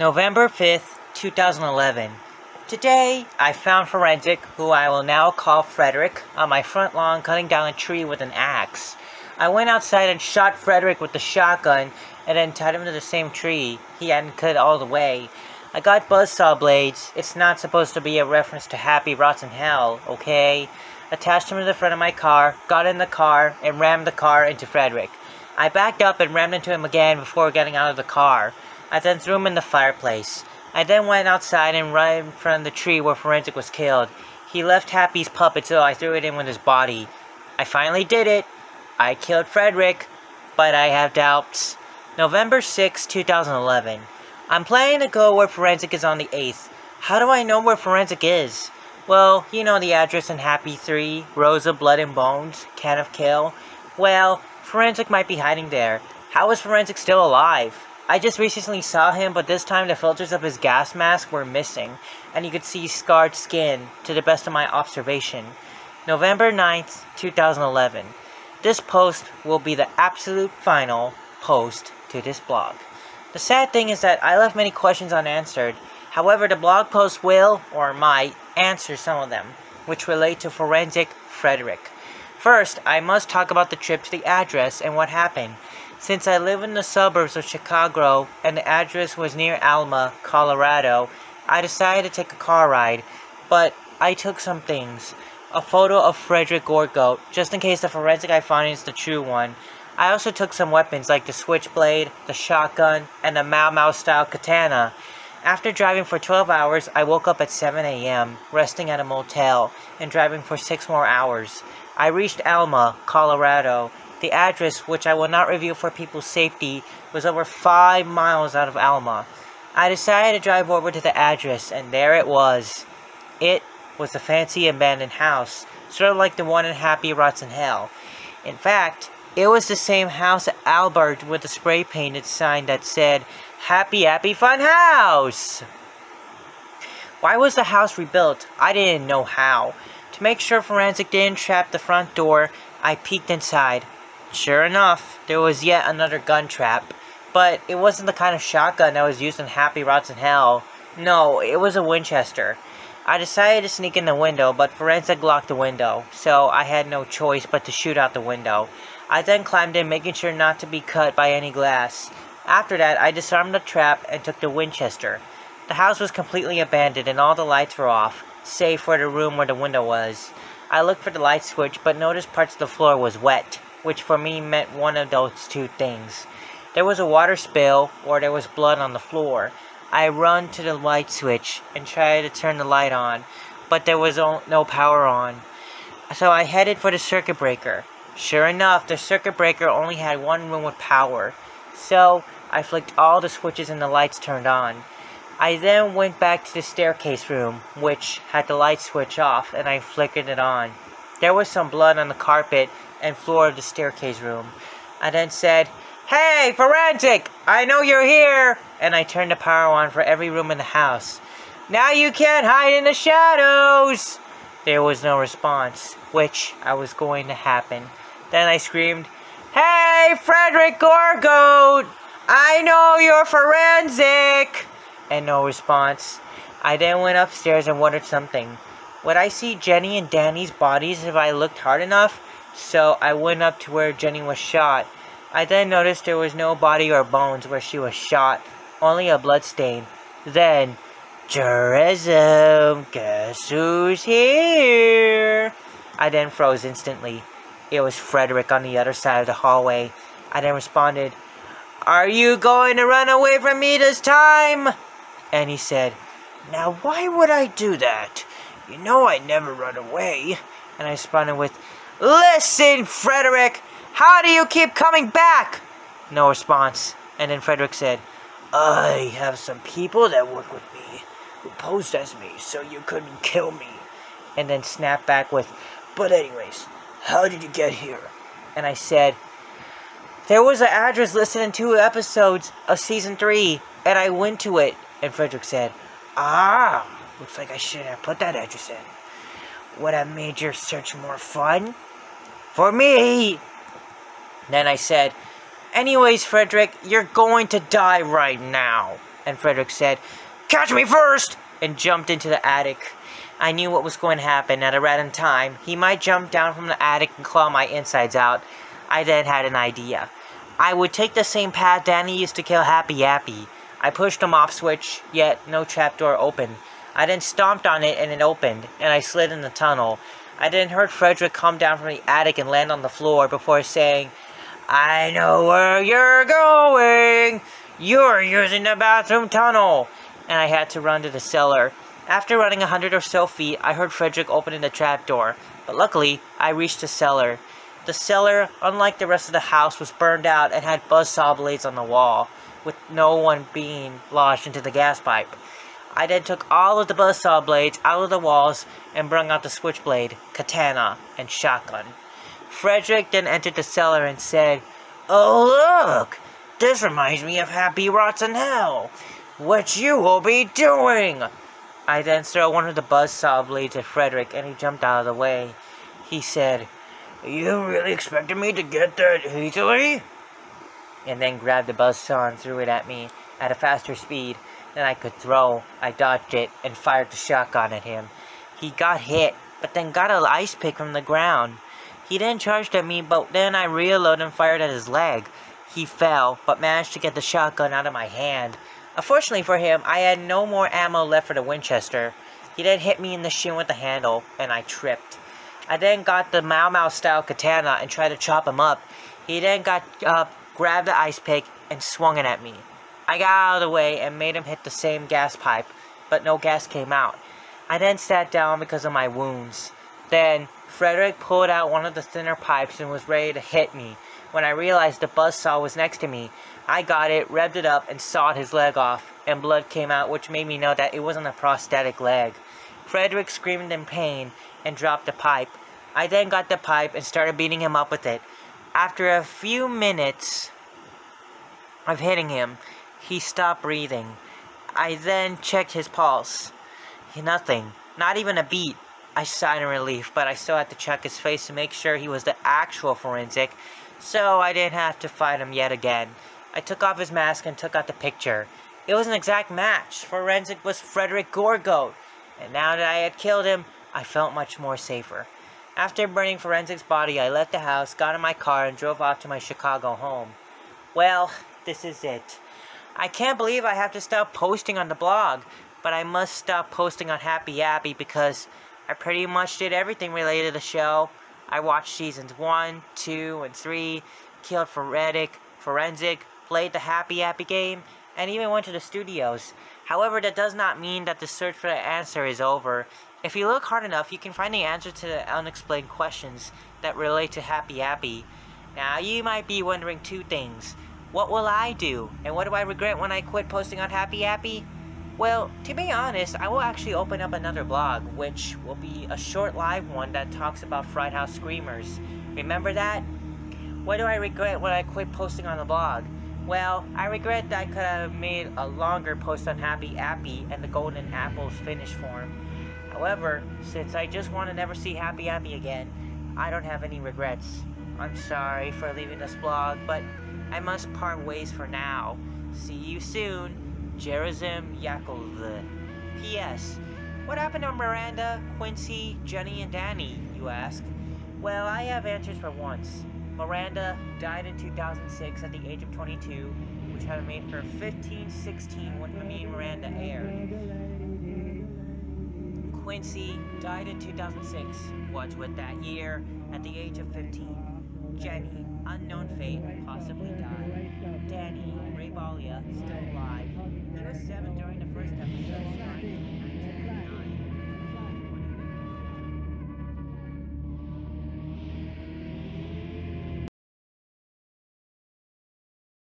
November 5th, 2011. Today, I found Forensic, who I will now call Frederick, on my front lawn cutting down a tree with an axe. I went outside and shot Frederick with the shotgun and then tied him to the same tree. He hadn't cut all the way. I got buzzsaw blades. It's not supposed to be a reference to Happy Rots in Hell, okay? Attached him to the front of my car, got in the car, and rammed the car into Frederick. I backed up and rammed into him again before getting out of the car. I then threw him in the fireplace. I then went outside and right in front of the tree where Forensic was killed. He left Happy's puppet, so I threw it in with his body. I finally did it. I killed Frederick, but I have doubts. November 6, 2011. I'm planning to go where Forensic is on the 8th. How do I know where Forensic is? Well, you know the address in Happy 3, Rows of Blood and Bones, Can of Kill. Well, Forensic might be hiding there. How is Forensic still alive? I just recently saw him, but this time the filters of his gas mask were missing, and you could see scarred skin, to the best of my observation. November 9th, 2011. This post will be the absolute final post to this blog. The sad thing is that I left many questions unanswered. However, the blog post will, or might, answer some of them, which relate to Forensic Frederick. First, I must talk about the trip to the address and what happened. Since I live in the suburbs of Chicago and the address was near Alma, Colorado, I decided to take a car ride, but I took some things. A photo of Frederick Gorgoat, just in case the forensic I find is the true one. I also took some weapons like the switchblade, the shotgun, and the Mau Mau style katana. After driving for 12 hours, I woke up at 7 a.m., resting at a motel, and driving for 6 more hours. I reached Alma, Colorado. The address, which I will not reveal for people's safety, was over 5 miles out of Alma. I decided to drive over to the address, and there it was. It was a fancy abandoned house, sort of like the one in Happy Rots in Hell. In fact, it was the same house at Albert with a spray-painted sign that said, Happy Happy Fun House! Why was the house rebuilt? I didn't know how. To make sure Forensic didn't trap the front door, I peeked inside. Sure enough, there was yet another gun trap, but it wasn't the kind of shotgun that was used in Happy Rots in Hell. No, it was a Winchester. I decided to sneak in the window, but Forensic locked the window, so I had no choice but to shoot out the window. I then climbed in, making sure not to be cut by any glass. After that, I disarmed the trap and took the Winchester. The house was completely abandoned and all the lights were off, save for the room where the window was. I looked for the light switch, but noticed parts of the floor was wet, which for me meant one of those two things. There was a water spill, or there was blood on the floor. I run to the light switch and tried to turn the light on, but there was no power on. So I headed for the circuit breaker. Sure enough, the circuit breaker only had one room with power. So I flicked all the switches and the lights turned on. I then went back to the staircase room, which had the light switch off, and I flickered it on. There was some blood on the carpet and floor of the staircase room. I then said, Hey, Forensic! I know you're here! And I turned the power on for every room in the house. Now you can't hide in the shadows! There was no response, which I was going to happen. Then I screamed, Hey, Frederick Gorgoat! I know you're Forensic! And no response. I then went upstairs and wondered something. Would I see Jenny and Danny's bodies if I looked hard enough? So I went up to where Jenny was shot. I then noticed there was no body or bones where she was shot, only a blood stain. Then, tourism, guess who's here? I then froze instantly. It was Frederick on the other side of the hallway. I then responded, Are you going to run away from me this time? And he said, Now why would I do that? You know I never run away. And I responded with, Listen, Frederick! How do you keep coming back? No response. And then Frederick said, I have some people that work with me who posed as me so you couldn't kill me. And then snapped back with, But anyways, how did you get here? And I said, There was an address listed in 2 episodes of Season 3, and I went to it. And Frederick said, Looks like I shouldn't have put that address in. Would have made your search more fun? For me! Then I said, Anyways, Frederick, you're going to die right now. And Frederick said, "Catch me first!" and jumped into the attic. I knew what was going to happen at a random time. He might jump down from the attic and claw my insides out. I then had an idea. I would take the same path Danny used to kill Happy Appy. I pushed the mop switch, yet no trapdoor opened. I then stomped on it and it opened, and I slid in the tunnel. I then heard Frederick come down from the attic and land on the floor before saying, "I know where you're going! You're using the bathroom tunnel!" And I had to run to the cellar. After running 100 or so feet, I heard Frederick opening the trapdoor, but luckily, I reached the cellar. The cellar, unlike the rest of the house, was burned out and had buzzsaw blades on the wall, with no one being lodged into the gas pipe. I then took all of the buzzsaw blades out of the walls and brung out the switchblade, katana, and shotgun. Frederick then entered the cellar and said, "Oh look! This reminds me of Happy Rots in Hell, which you will be doing!" I then threw one of the buzzsaw blades at Frederick and he jumped out of the way. He said, "You really expected me to get that easily?" And then grabbed the buzzsaw and threw it at me at a faster speed than I could throw. I dodged it and fired the shotgun at him. He got hit, but then got an ice pick from the ground. He then charged at me, but then I reloaded and fired at his leg. He fell, but managed to get the shotgun out of my hand. Unfortunately for him, I had no more ammo left for the Winchester. He then hit me in the shin with the handle, and I tripped. I then got the Mau Mau style katana and tried to chop him up. He then got up, grabbed the ice pick, and swung it at me. I got out of the way and made him hit the same gas pipe, but no gas came out. I then sat down because of my wounds. Then, Frederick pulled out one of the thinner pipes and was ready to hit me. When I realized the buzzsaw was next to me, I got it, revved it up, and sawed his leg off, and blood came out, which made me know that it wasn't a prosthetic leg. Frederick screamed in pain and dropped the pipe. I then got the pipe and started beating him up with it. After a few minutes of hitting him, he stopped breathing. I then checked his pulse. Nothing. Not even a beat. I sighed in relief, but I still had to check his face to make sure he was the actual forensic, so I didn't have to fight him yet again. I took off his mask and took out the picture. It was an exact match. Forensic was Frederick Gorgoat, and now that I had killed him, I felt much more safer. After burning Forensic's body, I left the house, got in my car, and drove off to my Chicago home. Well, this is it. I can't believe I have to stop posting on the blog, but I must stop posting on Happy Appy because I pretty much did everything related to the show. I watched seasons 1, 2, and 3, killed Forensic, played the Happy Appy game, and even went to the studios. However, that does not mean that the search for the answer is over. If you look hard enough, you can find the answer to the unexplained questions that relate to Happy Appy. Now, you might be wondering two things. What will I do? And what do I regret when I quit posting on Happy Appy? Well, to be honest, I will actually open up another blog, which will be a short live one that talks about Fright House Screamers. Remember that? What do I regret when I quit posting on the blog? Well, I regret that I could have made a longer post on Happy Appy and the Golden Apple's finish form. However, since I just want to never see Happy Appy again, I don't have any regrets. I'm sorry for leaving this blog, but I must part ways for now. See you soon, Jerizim Yakov. P.S. What happened to Miranda, Quincy, Jenny, and Danny, you ask? Well, I have answers for once. Miranda died in 2006 at the age of 22, which had made her 15-16 when Me and Miranda aired. Quincy died in 2006, was with that year, at the age of 15. Jenny, unknown fate, possibly died. Danny